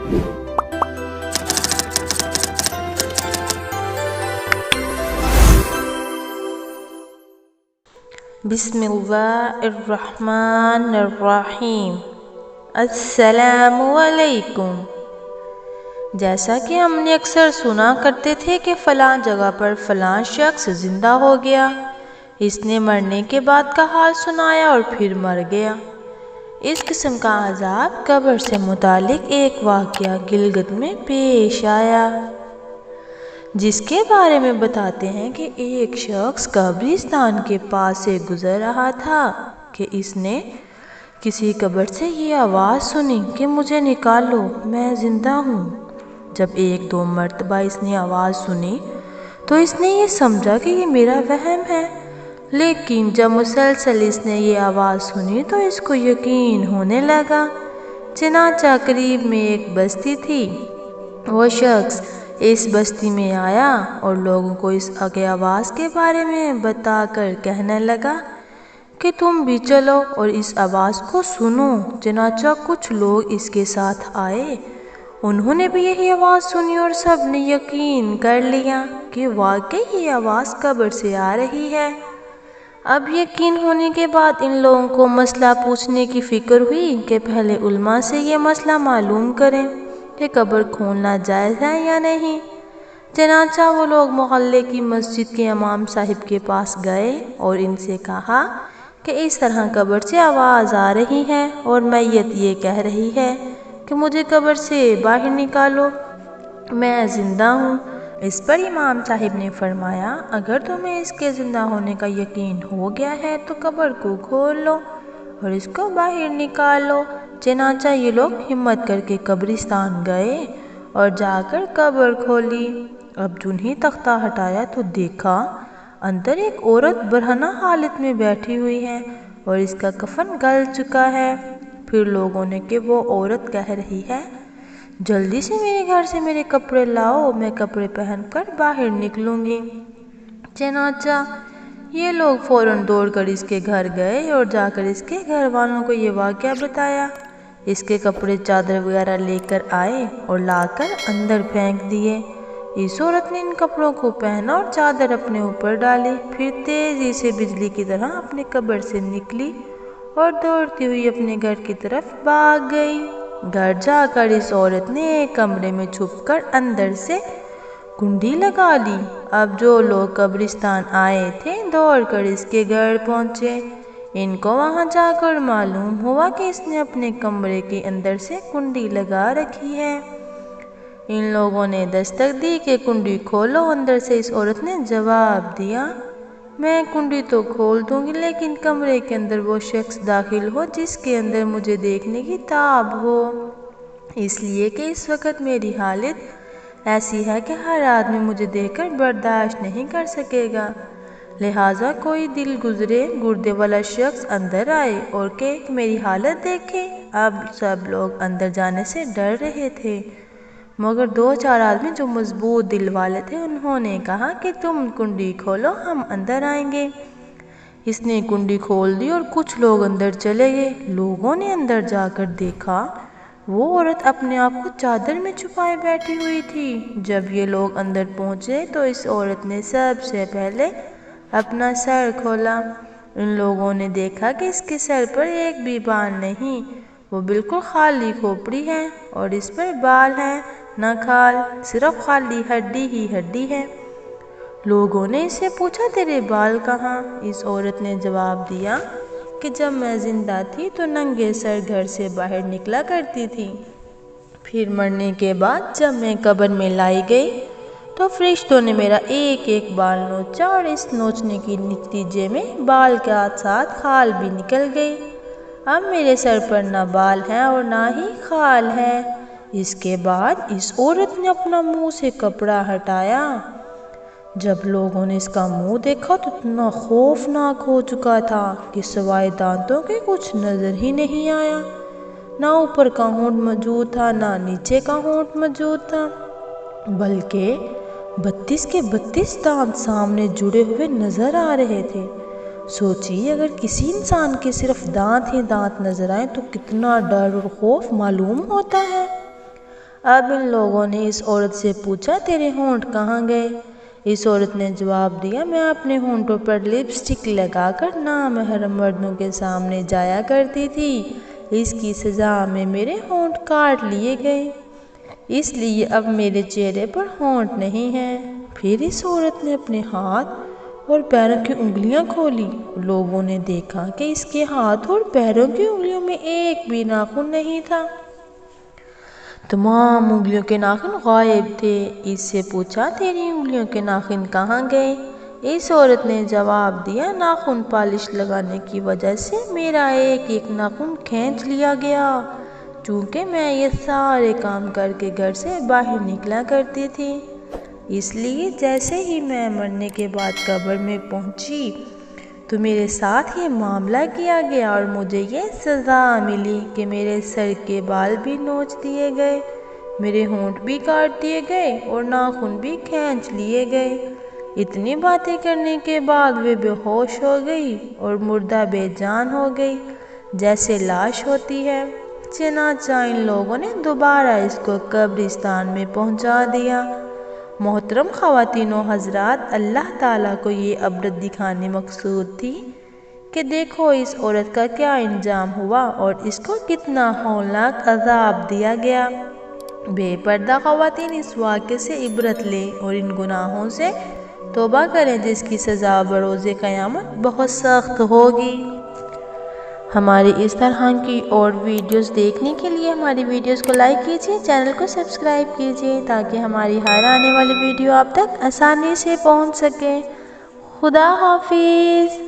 بسم اللہ الرحمن الرحیم۔ السلام علیکم۔ جیسا کہ ہم نے اکثر سنا کرتے تھے کہ فلاں جگہ پر فلاں شخص زندہ ہو گیا، اس نے مرنے کے بعد کا حال سنایا اور پھر مر گیا۔ اس قسم کا عذاب قبر سے متعلق ایک واقعہ گلگت میں پیش آیا، جس کے بارے میں بتاتے ہیں کہ ایک شخص قبرستان کے پاس سے گزر رہا تھا کہ اس نے کسی قبر سے یہ آواز سنی کہ مجھے نکالو، میں زندہ ہوں۔ جب ایک دو مرتبہ اس نے آواز سنی تو اس نے یہ سمجھا کہ یہ میرا وہم ہے، لیکن جب مسلسل اس نے یہ آواز سنی تو اس کو یقین ہونے لگا۔ چنانچہ قریب میں ایک بستی تھی، وہ شخص اس بستی میں آیا اور لوگوں کو اس آواز کے بارے میں بتا کر کہنے لگا کہ تم بھی چلو اور اس آواز کو سنو۔ چنانچہ کچھ لوگ اس کے ساتھ آئے، انہوں نے بھی یہی آواز سنی اور سب نے یقین کر لیا کہ واقعی یہ آواز قبر سے آ رہی ہے۔ اب یقین ہونے کے بعد ان لوگوں کو مسئلہ پوچھنے کی فکر ہوئی کہ پہلے علماء سے یہ مسئلہ معلوم کریں کہ قبر کھودنا جائز ہے یا نہیں۔ چنانچہ وہ لوگ محلے کی مسجد کے امام صاحب کے پاس گئے اور ان سے کہا کہ اس طرح قبر سے آواز آ رہی ہے اور میت یہ کہہ رہی ہے کہ مجھے قبر سے باہر نکالو، میں زندہ ہوں۔ اس پر امام صاحب نے فرمایا، اگر تمہیں اس کے زندہ ہونے کا یقین ہو گیا ہے تو قبر کو کھول لو اور اس کو باہر نکالو۔ چنانچہ یہ لوگ ہمت کر کے قبرستان گئے اور جا کر قبر کھولی۔ اب جنہیں تختہ ہٹایا تو دیکھا اندر ایک عورت برہنہ حالت میں بیٹھی ہوئی ہے اور اس کا کفن گل چکا ہے۔ پھر لوگوں نے کہ وہ عورت کہہ رہی ہے، جلدی سے میرے گھر سے میرے کپڑے لاؤ، میں کپڑے پہن کر باہر نکلوں گی۔ چنانچہ یہ لوگ فوراً دوڑ کر اس کے گھر گئے اور جا کر اس کے گھر والوں کو یہ واقعہ بتایا۔ اس کے کپڑے چادر وغیرہ لے کر آئے اور لا کر اندر پھینک دیے۔ اس عورت نے ان کپڑوں کو پہنا اور چادر اپنے اوپر ڈالی، پھر تیزی سے بجلی کی طرح اپنی قبر سے نکلی اور دوڑتی ہوئی اپنے گھر کی طرف بھاگ گئی۔ گھر جا کر اس عورت نے ایک کمرے میں چھپ کر اندر سے کنڈی لگا لی۔ اب جو لوگ قبرستان آئے تھے دوڑ کر اس کے گھر پہنچے۔ ان کو وہاں جا کر معلوم ہوا کہ اس نے اپنے کمرے کے اندر سے کنڈی لگا رکھی ہے۔ ان لوگوں نے دستک دی کہ کنڈی کھولو۔ اندر سے اس عورت نے جواب دیا، میں کنڈی تو کھول دوں گی لیکن کمرے کے اندر وہ شخص داخل ہو جس کے اندر مجھے دیکھنے کی تاب ہو، اس لیے کہ اس وقت میری حالت ایسی ہے کہ ہر آدمی مجھے دیکھ کر برداشت نہیں کر سکے گا، لہٰذا کوئی دل گزرے گردے والا شخص اندر آئے اور کہ میری حالت دیکھے۔ اب سب لوگ اندر جانے سے ڈر رہے تھے، مگر دو چار آدمی جو مضبوط دل والے تھے انہوں نے کہا کہ تم کنڈی کھولو، ہم اندر آئیں گے۔ اس نے کنڈی کھول دی اور کچھ لوگ اندر چلے گئے۔ لوگوں نے اندر جا کر دیکھا وہ عورت اپنے آپ کو چادر میں چھپائے بیٹھی ہوئی تھی۔ جب یہ لوگ اندر پہنچے تو اس عورت نے سب سے پہلے اپنا سر کھولا۔ ان لوگوں نے دیکھا کہ اس کے سر پر ایک بھی بال نہیں، وہ بالکل خالی کھوپڑی ہے اور اس پر بال ہے نہ کھال، صرف خالی ہڈی ہی ہڈی ہے۔ لوگوں نے اس سے پوچھا تیرے بال کہاں؟ اس عورت نے جواب دیا کہ جب میں زندہ تھی تو ننگے سر گھر سے باہر نکلا کرتی تھی، پھر مرنے کے بعد جب میں قبر میں لائی گئی تو فرشتوں نے میرا ایک ایک بال نوچا اور اس نوچنے کے نتیجے میں بال کے ساتھ کھال بھی نکل گئی۔ اب میرے سر پر نہ بال ہے اور نہ ہی کھال ہے۔ اس کے بعد اس عورت نے اپنا منہ سے کپڑا ہٹایا۔ جب لوگوں نے اس کا منہ دیکھا تو اتنا خوفناک ہو چکا تھا کہ سوائے دانتوں کے کچھ نظر ہی نہیں آیا، نہ اوپر کا ہونٹ موجود تھا نہ نیچے کا ہونٹ موجود تھا، بلکہ 32 کے 32 دانت سامنے جڑے ہوئے نظر آ رہے تھے۔ سوچیے اگر کسی انسان کے صرف دانت ہی دانت نظر آئیں تو کتنا ڈر اور خوف معلوم ہوتا ہے۔ اب ان لوگوں نے اس عورت سے پوچھا تیرے ہونٹ کہاں گئے؟ اس عورت نے جواب دیا میں اپنے ہونٹوں پر لپسٹک لگا کر نامحرم مردوں کے سامنے جایا کرتی تھی، اس کی سزا میں میرے ہونٹ کاٹ لیے گئے، اس لیے اب میرے چہرے پر ہونٹ نہیں ہیں۔ پھر اس عورت نے اپنے ہاتھ اور پیروں کی انگلیاں کھولی، لوگوں نے دیکھا کہ اس کے ہاتھ اور پیروں کی انگلیوں میں ایک بھی ناخن نہیں تھا، تمام انگلیوں کے ناخن غائب تھے۔ اس سے پوچھا تیری انگلیوں کے ناخن کہاں گئے؟ اس عورت نے جواب دیا ناخن پالش لگانے کی وجہ سے میرا ایک ایک ناخن کھینچ لیا گیا، چونکہ میں یہ سارے کام کر کے گھر سے باہر نکلا کرتی تھی، اس لیے جیسے ہی میں مرنے کے بعد قبر میں پہنچی تو میرے ساتھ یہ معاملہ کیا گیا اور مجھے یہ سزا ملی کہ میرے سر کے بال بھی نوچ دیے گئے، میرے ہونٹ بھی کاٹ دیے گئے اور ناخن بھی کھینچ لیے گئے۔ اتنی باتیں کرنے کے بعد وہ بے ہوش ہو گئی اور مردہ بے جان ہو گئی جیسے لاش ہوتی ہے۔ چنانچہ ان لوگوں نے دوبارہ اس کو قبرستان میں پہنچا دیا۔ محترم خواتین و حضرات، اللہ تعالیٰ کو یہ عبرت دکھانے مقصود تھی کہ دیکھو اس عورت کا کیا انجام ہوا اور اس کو کتنا ہولناک عذاب دیا گیا۔ بے پردہ خواتین اس واقعے سے عبرت لیں اور ان گناہوں سے توبہ کریں جس کی سزا بروز قیامت بہت سخت ہوگی۔ ہماری اس طرح کی اور ویڈیوز دیکھنے کے لیے ہماری ویڈیوز کو لائک کیجیے، چینل کو سبسکرائب کیجیے تاکہ ہماری ہر آنے والی ویڈیو آپ تک آسانی سے پہنچ سکے۔ خدا حافظ۔